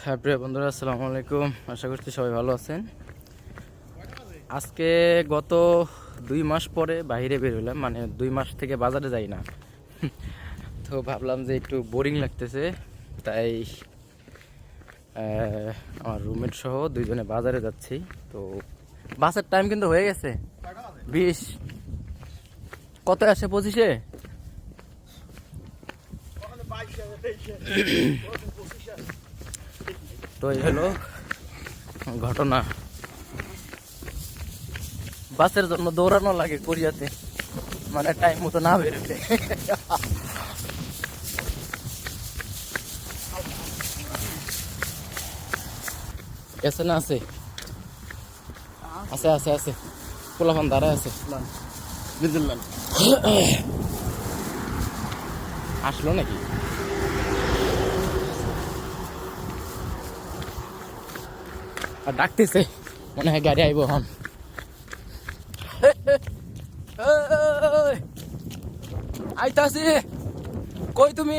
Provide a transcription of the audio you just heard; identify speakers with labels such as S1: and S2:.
S1: হ্যাঁ প্রিয় বন্ধুরা, আসসালামু আলাইকুম। আশা করছি সবাই ভালো আছেন। আজকে গত 2 মাস পরে বাইরে বের হলাম, মানে 2 মাস থেকে বাজারে যাই না। তো ভাবলাম যে একটু বোরিং লাগতেছে, তাই আমার রুমমেট সহ দুইজনে বাজারে যাচ্ছি। তো বাসের টাইম কিন্তু হয়ে গেছে 20। কত আসে 25-এ? তো এই হলো ঘটনা। বাসের জন্য দৌড়ানো লাগে কোরিয়াতে, মানে টাইম মতো না বেরোলে। গেছে না? আছে আছে আছে আছে পোলাপান দাঁড়ায় আছে। আসলো নাকি? আর ডাকতেছে, মনে হয় গাড়ি আইব হন। আইতাছি, কই তুমি?